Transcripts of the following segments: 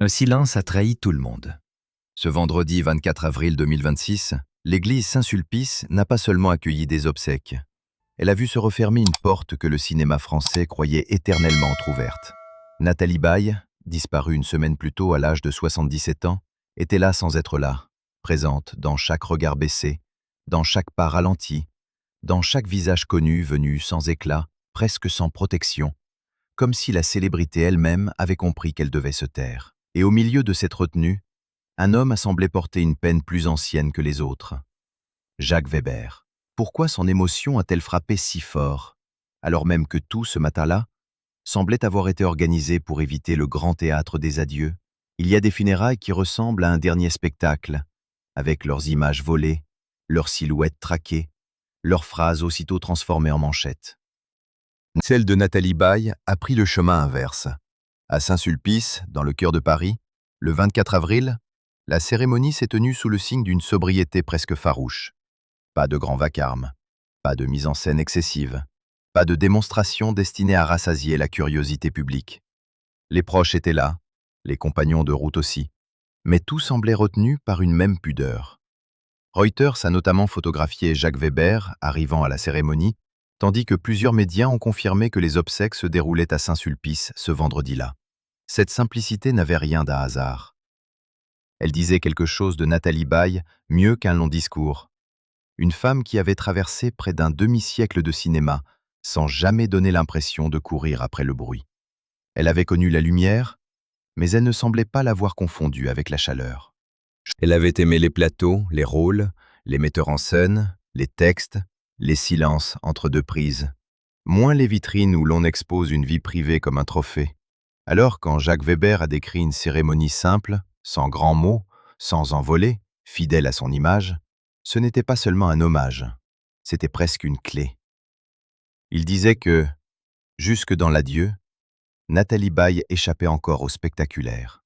Un silence a trahi tout le monde. Ce vendredi 24 avril 2026, l'église Saint-Sulpice n'a pas seulement accueilli des obsèques. Elle a vu se refermer une porte que le cinéma français croyait éternellement entrouverte. Nathalie Baye, disparue une semaine plus tôt à l'âge de 77 ans, était là sans être là, présente dans chaque regard baissé, dans chaque pas ralenti, dans chaque visage connu venu sans éclat, presque sans protection, comme si la célébrité elle-même avait compris qu'elle devait se taire. Et au milieu de cette retenue, un homme a semblé porter une peine plus ancienne que les autres. Jacques Weber. Pourquoi son émotion a-t-elle frappé si fort, alors même que tout, ce matin-là, semblait avoir été organisé pour éviter le grand théâtre des adieux? Il y a des funérailles qui ressemblent à un dernier spectacle, avec leurs images volées, leurs silhouettes traquées, leurs phrases aussitôt transformées en manchettes. Celle de Nathalie Baye a pris le chemin inverse. À Saint-Sulpice, dans le cœur de Paris, le 24 avril, la cérémonie s'est tenue sous le signe d'une sobriété presque farouche. Pas de grand vacarme, pas de mise en scène excessive, pas de démonstration destinée à rassasier la curiosité publique. Les proches étaient là, les compagnons de route aussi, mais tout semblait retenu par une même pudeur. Reuters a notamment photographié Jacques Weber arrivant à la cérémonie, tandis que plusieurs médias ont confirmé que les obsèques se déroulaient à Saint-Sulpice ce vendredi-là. Cette simplicité n'avait rien d'un hasard. Elle disait quelque chose de Nathalie Baye mieux qu'un long discours. Une femme qui avait traversé près d'un demi-siècle de cinéma sans jamais donner l'impression de courir après le bruit. Elle avait connu la lumière, mais elle ne semblait pas l'avoir confondue avec la chaleur. Elle avait aimé les plateaux, les rôles, les metteurs en scène, les textes, les silences entre deux prises, moins les vitrines où l'on expose une vie privée comme un trophée. Alors quand Jacques Weber a décrit une cérémonie simple, sans grands mots, sans envolée, fidèle à son image, ce n'était pas seulement un hommage, c'était presque une clé. Il disait que, jusque dans l'adieu, Nathalie Baye échappait encore au spectaculaire.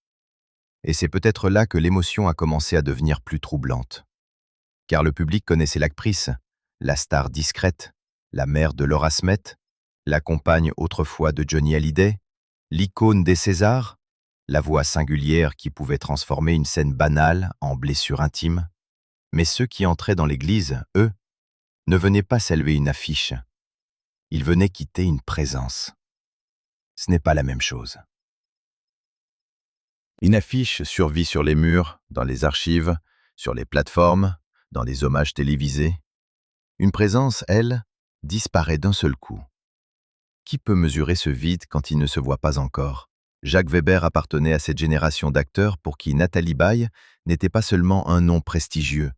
Et c'est peut-être là que l'émotion a commencé à devenir plus troublante. Car le public connaissait l'actrice, la star discrète, la mère de Laura Smet, la compagne autrefois de Johnny Hallyday, l'icône des Césars, la voix singulière qui pouvait transformer une scène banale en blessure intime. Mais ceux qui entraient dans l'église, eux, ne venaient pas saluer une affiche. Ils venaient quitter une présence. Ce n'est pas la même chose. Une affiche survit sur les murs, dans les archives, sur les plateformes, dans les hommages télévisés. Une présence, elle, disparaît d'un seul coup. Qui peut mesurer ce vide quand il ne se voit pas encore? Jacques Weber appartenait à cette génération d'acteurs pour qui Nathalie Baye n'était pas seulement un nom prestigieux.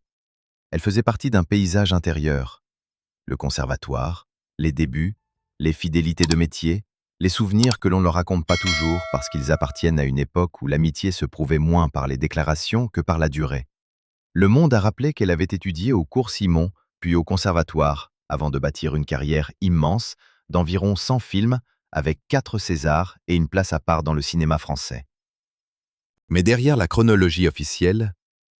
Elle faisait partie d'un paysage intérieur. Le conservatoire, les débuts, les fidélités de métier, les souvenirs que l'on ne raconte pas toujours parce qu'ils appartiennent à une époque où l'amitié se prouvait moins par les déclarations que par la durée. Le Monde a rappelé qu'elle avait étudié au cours Simon, puis au conservatoire, avant de bâtir une carrière immense d'environ 100 films avec 4 Césars et une place à part dans le cinéma français. Mais derrière la chronologie officielle,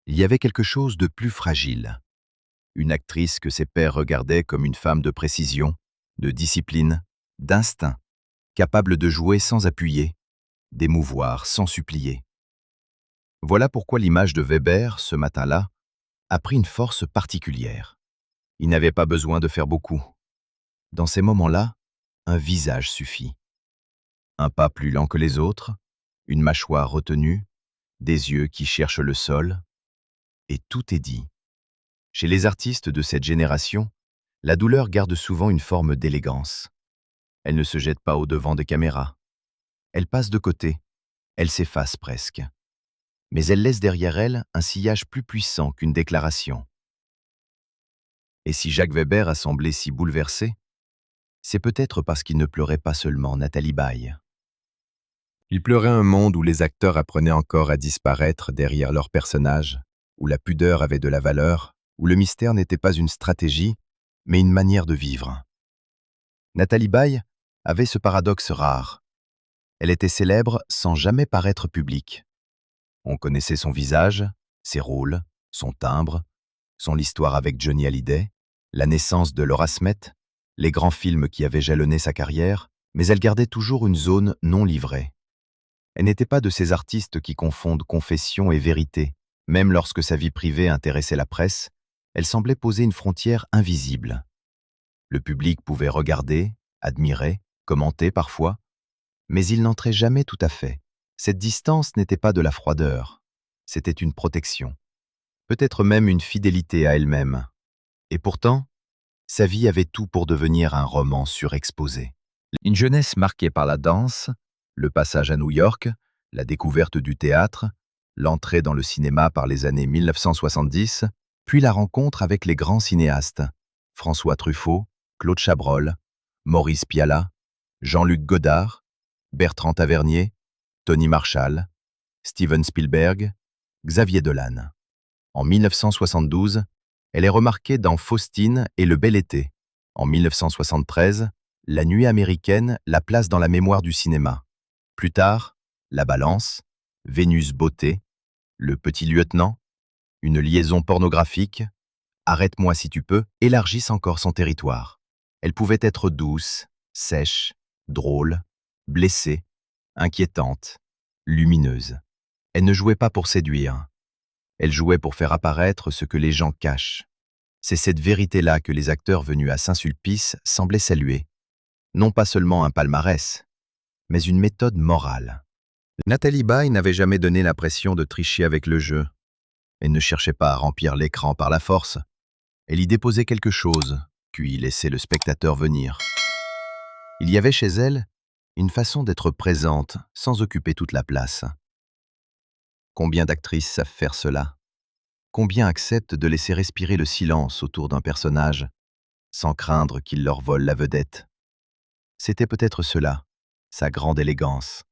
il y avait quelque chose de plus fragile. Une actrice que ses pairs regardaient comme une femme de précision, de discipline, d'instinct, capable de jouer sans appuyer, d'émouvoir sans supplier. Voilà pourquoi l'image de Weber, ce matin-là, a pris une force particulière. Il n'avait pas besoin de faire beaucoup. Dans ces moments-là, un visage suffit. Un pas plus lent que les autres, une mâchoire retenue, des yeux qui cherchent le sol, et tout est dit. Chez les artistes de cette génération, la douleur garde souvent une forme d'élégance. Elle ne se jette pas au-devant des caméras. Elle passe de côté, elle s'efface presque. Mais elle laisse derrière elle un sillage plus puissant qu'une déclaration. Et si Jacques Weber a semblé si bouleversé, c'est peut-être parce qu'il ne pleurait pas seulement Nathalie Baye. Il pleurait un monde où les acteurs apprenaient encore à disparaître derrière leurs personnages, où la pudeur avait de la valeur, où le mystère n'était pas une stratégie, mais une manière de vivre. Nathalie Baye avait ce paradoxe rare. Elle était célèbre sans jamais paraître publique. On connaissait son visage, ses rôles, son timbre, son histoire avec Johnny Hallyday, la naissance de Laura Smet, les grands films qui avaient jalonné sa carrière, mais elle gardait toujours une zone non livrée. Elle n'était pas de ces artistes qui confondent confession et vérité. Même lorsque sa vie privée intéressait la presse, elle semblait poser une frontière invisible. Le public pouvait regarder, admirer, commenter parfois, mais il n'entrait jamais tout à fait. Cette distance n'était pas de la froideur, c'était une protection, peut-être même une fidélité à elle-même. Et pourtant, sa vie avait tout pour devenir un roman surexposé. Une jeunesse marquée par la danse, le passage à New York, la découverte du théâtre, l'entrée dans le cinéma par les années 1970, puis la rencontre avec les grands cinéastes, François Truffaut, Claude Chabrol, Maurice Pialat, Jean-Luc Godard, Bertrand Tavernier, Tony Marshall, Steven Spielberg, Xavier Dolan. En 1972, elle est remarquée dans Faustine et Le Bel Été. En 1973, La Nuit américaine la place dans la mémoire du cinéma. Plus tard, La Balance, Vénus Beauté, Le Petit Lieutenant, Une liaison pornographique, Arrête-moi si tu peux élargissent encore son territoire. Elle pouvait être douce, sèche, drôle, blessée, inquiétante, lumineuse. Elle ne jouait pas pour séduire. Elle jouait pour faire apparaître ce que les gens cachent. C'est cette vérité-là que les acteurs venus à Saint-Sulpice semblaient saluer. Non pas seulement un palmarès, mais une méthode morale. Nathalie Baye n'avait jamais donné l'impression de tricher avec le jeu. Elle ne cherchait pas à remplir l'écran par la force. Elle y déposait quelque chose, puis laissait le spectateur venir. Il y avait chez elle une façon d'être présente sans occuper toute la place. Combien d'actrices savent faire cela? Combien acceptent de laisser respirer le silence autour d'un personnage, sans craindre qu'il leur vole la vedette? C'était peut-être cela, sa grande élégance.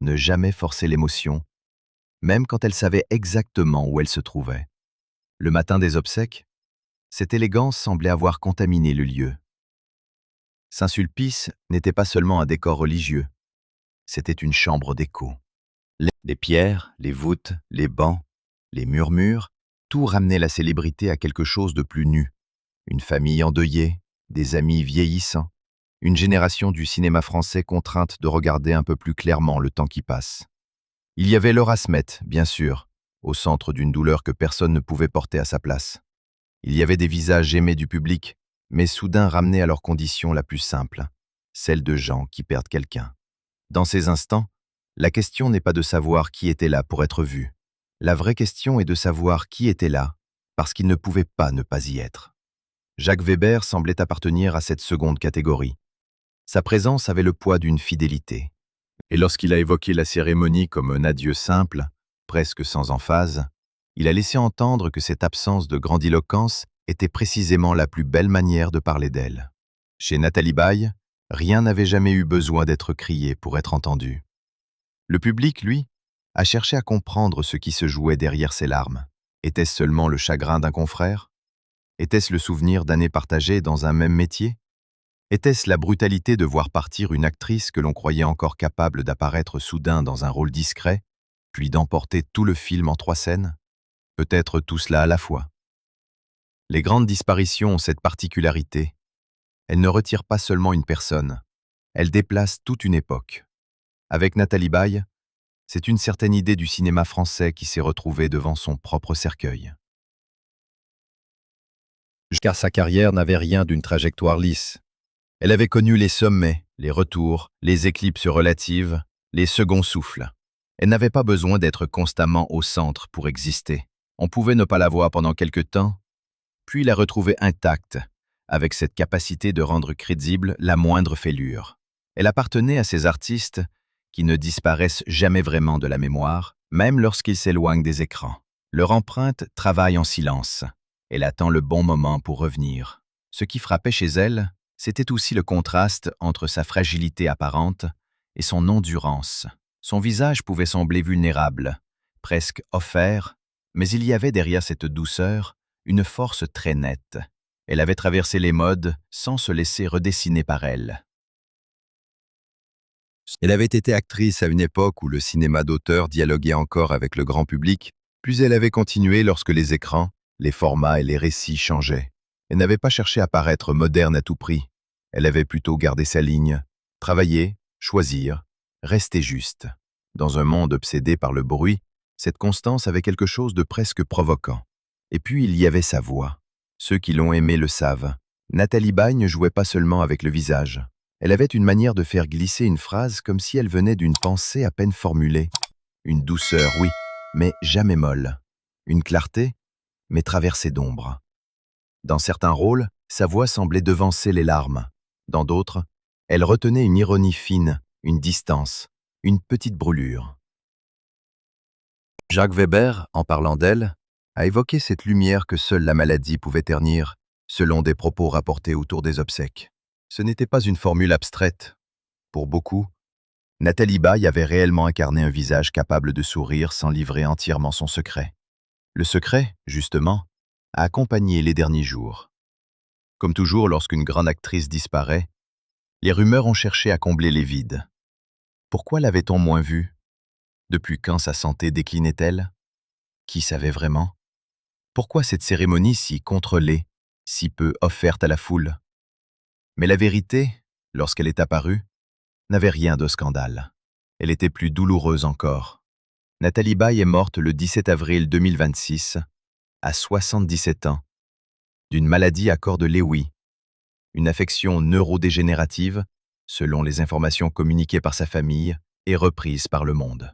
Ne jamais forcer l'émotion, même quand elle savait exactement où elle se trouvait. Le matin des obsèques, cette élégance semblait avoir contaminé le lieu. Saint-Sulpice n'était pas seulement un décor religieux, c'était une chambre d'écho. Les pierres, les voûtes, les bancs, les murmures, tout ramenait la célébrité à quelque chose de plus nu. Une famille endeuillée, des amis vieillissants, une génération du cinéma français contrainte de regarder un peu plus clairement le temps qui passe. Il y avait Laura Smet, bien sûr, au centre d'une douleur que personne ne pouvait porter à sa place. Il y avait des visages aimés du public, mais soudain ramenés à leur condition la plus simple, celle de gens qui perdent quelqu'un. Dans ces instants, la question n'est pas de savoir qui était là pour être vu. La vraie question est de savoir qui était là, parce qu'il ne pouvait pas ne pas y être. Jacques Weber semblait appartenir à cette seconde catégorie. Sa présence avait le poids d'une fidélité. Et lorsqu'il a évoqué la cérémonie comme un adieu simple, presque sans emphase, il a laissé entendre que cette absence de grandiloquence était précisément la plus belle manière de parler d'elle. Chez Nathalie Baye, rien n'avait jamais eu besoin d'être crié pour être entendu. Le public, lui, a cherché à comprendre ce qui se jouait derrière ses larmes. Était-ce seulement le chagrin d'un confrère? Était-ce le souvenir d'années partagées dans un même métier? Était-ce la brutalité de voir partir une actrice que l'on croyait encore capable d'apparaître soudain dans un rôle discret, puis d'emporter tout le film en 3 scènes? Peut-être tout cela à la fois. Les grandes disparitions ont cette particularité. Elles ne retirent pas seulement une personne, elles déplacent toute une époque. Avec Nathalie Baye, c'est une certaine idée du cinéma français qui s'est retrouvée devant son propre cercueil. Car sa carrière n'avait rien d'une trajectoire lisse. Elle avait connu les sommets, les retours, les éclipses relatives, les seconds souffles. Elle n'avait pas besoin d'être constamment au centre pour exister. On pouvait ne pas la voir pendant quelque temps, puis la retrouver intacte, avec cette capacité de rendre crédible la moindre fêlure. Elle appartenait à ces artistes qui ne disparaissent jamais vraiment de la mémoire, même lorsqu'ils s'éloignent des écrans. Leur empreinte travaille en silence. Elle attend le bon moment pour revenir. Ce qui frappait chez elle, c'était aussi le contraste entre sa fragilité apparente et son endurance. Son visage pouvait sembler vulnérable, presque offert, mais il y avait derrière cette douceur une force très nette. Elle avait traversé les modes sans se laisser redessiner par elles. Elle avait été actrice à une époque où le cinéma d'auteur dialoguait encore avec le grand public, puis elle avait continué lorsque les écrans, les formats et les récits changeaient. Elle n'avait pas cherché à paraître moderne à tout prix. Elle avait plutôt gardé sa ligne, travailler, choisir, rester juste. Dans un monde obsédé par le bruit, cette constance avait quelque chose de presque provoquant. Et puis il y avait sa voix. Ceux qui l'ont aimée le savent. Nathalie Baye ne jouait pas seulement avec le visage. Elle avait une manière de faire glisser une phrase comme si elle venait d'une pensée à peine formulée. Une douceur, oui, mais jamais molle. Une clarté, mais traversée d'ombre. Dans certains rôles, sa voix semblait devancer les larmes. Dans d'autres, elle retenait une ironie fine, une distance, une petite brûlure. Jacques Weber, en parlant d'elle, a évoqué cette lumière que seule la maladie pouvait ternir, selon des propos rapportés autour des obsèques. Ce n'était pas une formule abstraite. Pour beaucoup, Nathalie Baye avait réellement incarné un visage capable de sourire sans livrer entièrement son secret. Le secret, justement, a accompagné les derniers jours. Comme toujours lorsqu'une grande actrice disparaît, les rumeurs ont cherché à combler les vides. Pourquoi l'avait-on moins vue? Depuis quand sa santé déclinait-elle? Qui savait vraiment? Pourquoi cette cérémonie si contrôlée, si peu offerte à la foule? Mais la vérité, lorsqu'elle est apparue, n'avait rien de scandale. Elle était plus douloureuse encore. Nathalie Baye est morte le 17 avril 2026, à 77 ans, d'une maladie à corps de Lewy, une affection neurodégénérative, selon les informations communiquées par sa famille et reprises par Le Monde.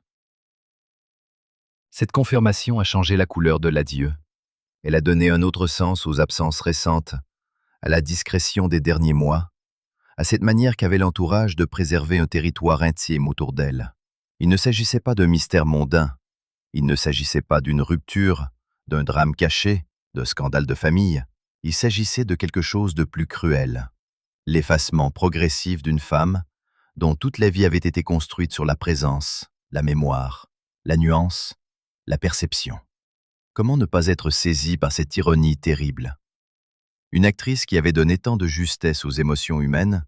Cette confirmation a changé la couleur de l'adieu. Elle a donné un autre sens aux absences récentes, à la discrétion des derniers mois, à cette manière qu'avait l'entourage de préserver un territoire intime autour d'elle. Il ne s'agissait pas d'un mystère mondain, il ne s'agissait pas d'une rupture, d'un drame caché, d'un scandale de famille, il s'agissait de quelque chose de plus cruel. L'effacement progressif d'une femme dont toute la vie avait été construite sur la présence, la mémoire, la nuance, la perception. Comment ne pas être saisi par cette ironie terrible? Une actrice qui avait donné tant de justesse aux émotions humaines,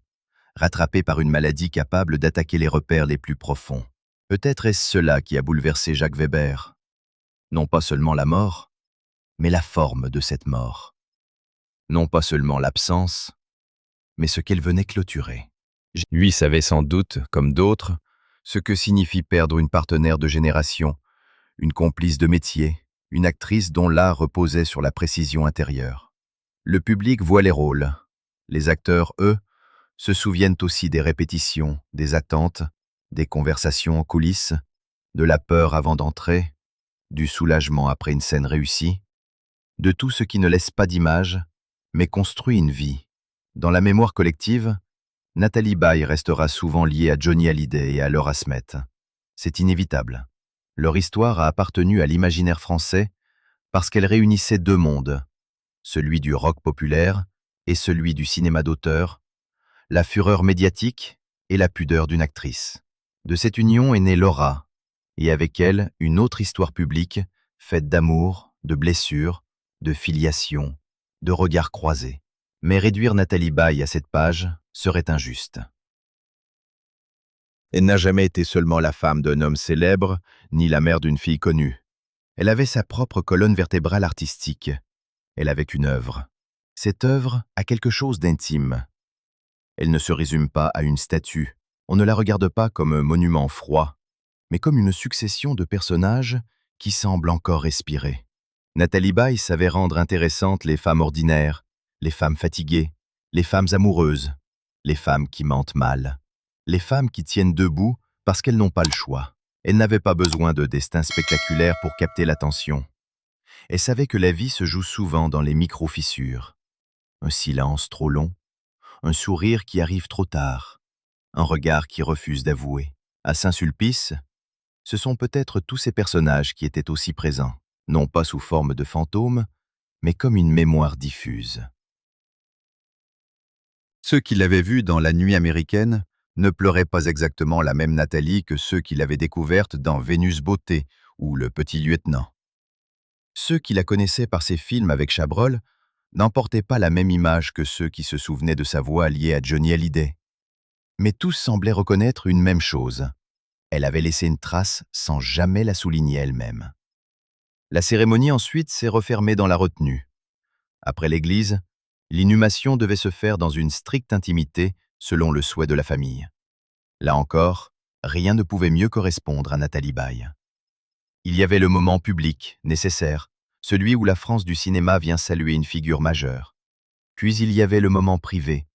rattrapée par une maladie capable d'attaquer les repères les plus profonds. Peut-être est-ce cela qui a bouleversé Jacques Weber. Non pas seulement la mort, mais la forme de cette mort. Non pas seulement l'absence, mais ce qu'elle venait clôturer. Lui savait sans doute, comme d'autres, ce que signifie perdre une partenaire de génération, une complice de métier, une actrice dont l'art reposait sur la précision intérieure. Le public voit les rôles. Les acteurs, eux, se souviennent aussi des répétitions, des attentes, des conversations en coulisses, de la peur avant d'entrer, du soulagement après une scène réussie, de tout ce qui ne laisse pas d'image, mais construit une vie. Dans la mémoire collective, Nathalie Baye restera souvent liée à Johnny Hallyday et à Laura Smet. C'est inévitable. Leur histoire a appartenu à l'imaginaire français parce qu'elle réunissait deux mondes, celui du rock populaire et celui du cinéma d'auteur, la fureur médiatique et la pudeur d'une actrice. De cette union est née Laura, et avec elle, une autre histoire publique, faite d'amour, de blessures, de filiation, de regards croisés. Mais réduire Nathalie Baye à cette page serait injuste. Elle n'a jamais été seulement la femme d'un homme célèbre, ni la mère d'une fille connue. Elle avait sa propre colonne vertébrale artistique. Elle avait une œuvre. Cette œuvre a quelque chose d'intime. Elle ne se résume pas à une statue. On ne la regarde pas comme un monument froid, mais comme une succession de personnages qui semblent encore respirer. Nathalie Baye savait rendre intéressantes les femmes ordinaires, les femmes fatiguées, les femmes amoureuses, les femmes qui mentent mal, les femmes qui tiennent debout parce qu'elles n'ont pas le choix. Elle n'avait pas besoin de destins spectaculaires pour capter l'attention. Elle savait que la vie se joue souvent dans les micro-fissures. Un silence trop long, un sourire qui arrive trop tard, un regard qui refuse d'avouer. À Saint-Sulpice, ce sont peut-être tous ces personnages qui étaient aussi présents, non pas sous forme de fantômes, mais comme une mémoire diffuse. Ceux qui l'avaient vue dans La Nuit américaine ne pleuraient pas exactement la même Nathalie que ceux qui l'avaient découverte dans Vénus Beauté ou Le Petit Lieutenant. Ceux qui la connaissaient par ses films avec Chabrol n'emportaient pas la même image que ceux qui se souvenaient de sa voix liée à Johnny Hallyday. Mais tous semblaient reconnaître une même chose. Elle avait laissé une trace sans jamais la souligner elle-même. La cérémonie ensuite s'est refermée dans la retenue. Après l'église, l'inhumation devait se faire dans une stricte intimité selon le souhait de la famille. Là encore, Rien ne pouvait mieux correspondre à Nathalie Baye. Il y avait le moment public, nécessaire, celui où la France du cinéma vient saluer une figure majeure. Puis il y avait le moment privé,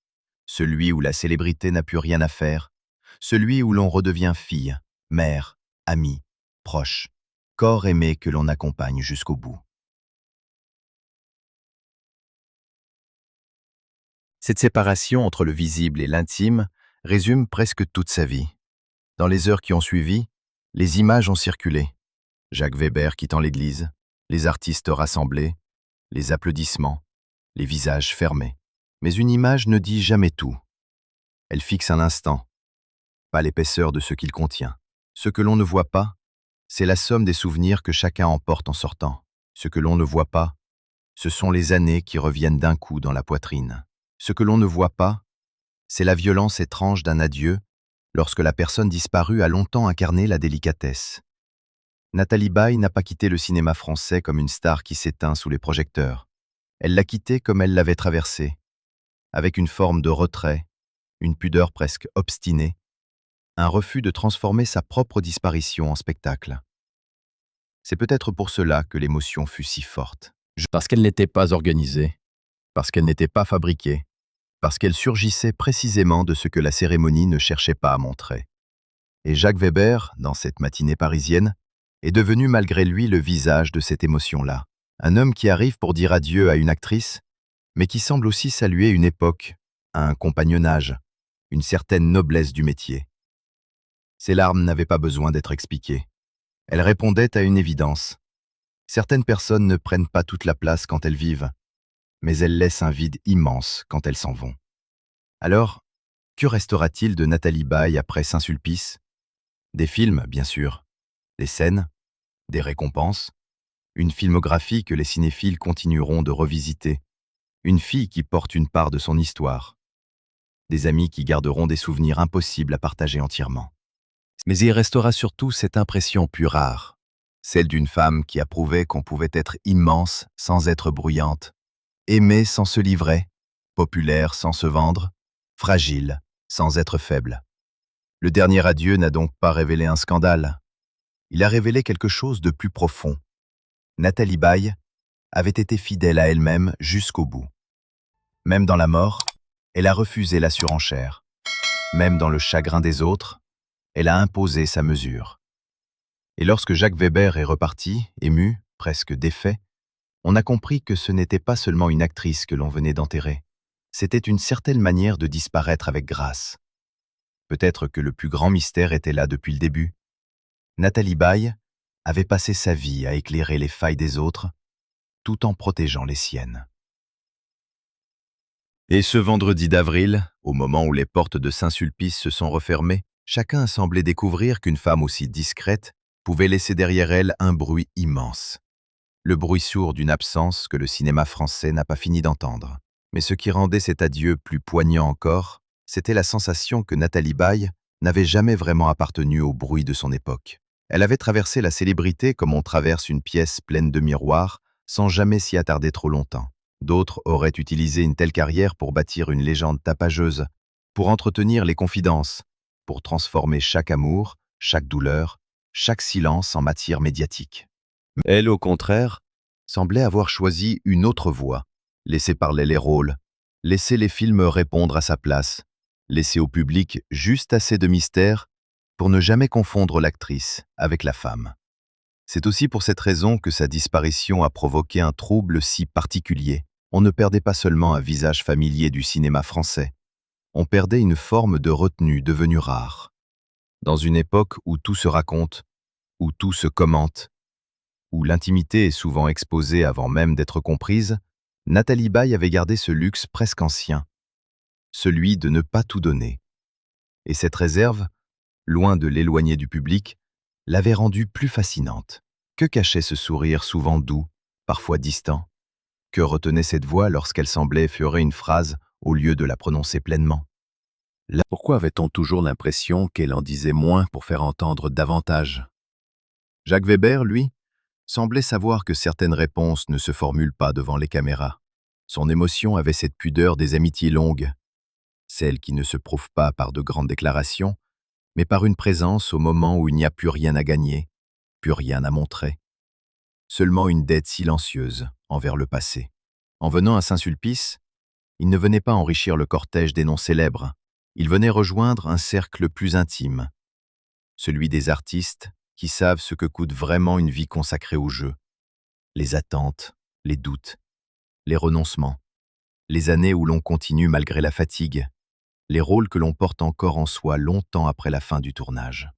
celui où la célébrité n'a plus rien à faire, celui où l'on redevient fille, mère, amie, proche, corps aimé que l'on accompagne jusqu'au bout. Cette séparation entre le visible et l'intime résume presque toute sa vie. Dans les heures qui ont suivi, les images ont circulé. Jacques Weber quittant l'église, les artistes rassemblés, les applaudissements, les visages fermés. Mais une image ne dit jamais tout. Elle fixe un instant, pas l'épaisseur de ce qu'il contient. Ce que l'on ne voit pas, c'est la somme des souvenirs que chacun emporte en sortant. Ce que l'on ne voit pas, ce sont les années qui reviennent d'un coup dans la poitrine. Ce que l'on ne voit pas, c'est la violence étrange d'un adieu lorsque la personne disparue a longtemps incarné la délicatesse. Nathalie Baye n'a pas quitté le cinéma français comme une star qui s'éteint sous les projecteurs. Elle l'a quitté comme elle l'avait traversé, avec une forme de retrait, une pudeur presque obstinée, un refus de transformer sa propre disparition en spectacle. C'est peut-être pour cela que l'émotion fut si forte. Parce qu'elle n'était pas organisée, parce qu'elle n'était pas fabriquée, parce qu'elle surgissait précisément de ce que la cérémonie ne cherchait pas à montrer. Et Jacques Weber, dans cette matinée parisienne, est devenu malgré lui le visage de cette émotion-là. Un homme qui arrive pour dire adieu à une actrice, mais qui semble aussi saluer une époque, un compagnonnage, une certaine noblesse du métier. Ses larmes n'avaient pas besoin d'être expliquées. Elles répondaient à une évidence. Certaines personnes ne prennent pas toute la place quand elles vivent, mais elles laissent un vide immense quand elles s'en vont. Alors, que restera-t-il de Nathalie Baye après Saint-Sulpice? Des films, bien sûr, des scènes, des récompenses, une filmographie que les cinéphiles continueront de revisiter, une fille qui porte une part de son histoire, des amis qui garderont des souvenirs impossibles à partager entièrement. Mais il restera surtout cette impression plus rare, celle d'une femme qui a prouvé qu'on pouvait être immense sans être bruyante, aimée sans se livrer, populaire sans se vendre, fragile sans être faible. Le dernier adieu n'a donc pas révélé un scandale. Il a révélé quelque chose de plus profond. Nathalie Baye avait été fidèle à elle-même jusqu'au bout. Même dans la mort, elle a refusé la surenchère. Même dans le chagrin des autres, elle a imposé sa mesure. Et lorsque Jacques Weber est reparti, ému, presque défait, on a compris que ce n'était pas seulement une actrice que l'on venait d'enterrer. C'était une certaine manière de disparaître avec grâce. Peut-être que le plus grand mystère était là depuis le début. Nathalie Baye avait passé sa vie à éclairer les failles des autres, tout en protégeant les siennes. Et ce vendredi d'avril, au moment où les portes de Saint-Sulpice se sont refermées, chacun a semblé découvrir qu'une femme aussi discrète pouvait laisser derrière elle un bruit immense. Le bruit sourd d'une absence que le cinéma français n'a pas fini d'entendre. Mais ce qui rendait cet adieu plus poignant encore, c'était la sensation que Nathalie Baye n'avait jamais vraiment appartenu au bruit de son époque. Elle avait traversé la célébrité comme on traverse une pièce pleine de miroirs, sans jamais s'y attarder trop longtemps. D'autres auraient utilisé une telle carrière pour bâtir une légende tapageuse, pour entretenir les confidences, pour transformer chaque amour, chaque douleur, chaque silence en matière médiatique. Elle, au contraire, semblait avoir choisi une autre voie, laisser parler les rôles, laisser les films répondre à sa place, laisser au public juste assez de mystère pour ne jamais confondre l'actrice avec la femme. C'est aussi pour cette raison que sa disparition a provoqué un trouble si particulier. On ne perdait pas seulement un visage familier du cinéma français, on perdait une forme de retenue devenue rare. Dans une époque où tout se raconte, où tout se commente, où l'intimité est souvent exposée avant même d'être comprise, Nathalie Baye avait gardé ce luxe presque ancien, celui de ne pas tout donner. Et cette réserve, loin de l'éloigner du public, l'avait rendue plus fascinante. Que cachait ce sourire souvent doux, parfois distant? Que retenait cette voix lorsqu'elle semblait effleurer une phrase au lieu de la prononcer pleinement? Pourquoi avait-on toujours l'impression qu'elle en disait moins pour faire entendre davantage? Jacques Weber, lui, semblait savoir que certaines réponses ne se formulent pas devant les caméras. Son émotion avait cette pudeur des amitiés longues, celles qui ne se prouvent pas par de grandes déclarations, mais par une présence au moment où il n'y a plus rien à gagner, plus rien à montrer. Seulement une dette silencieuse envers le passé. En venant à Saint-Sulpice, il ne venait pas enrichir le cortège des noms célèbres, il venait rejoindre un cercle plus intime, celui des artistes qui savent ce que coûte vraiment une vie consacrée au jeu, les attentes, les doutes, les renoncements, les années où l'on continue malgré la fatigue, les rôles que l'on porte encore en soi longtemps après la fin du tournage.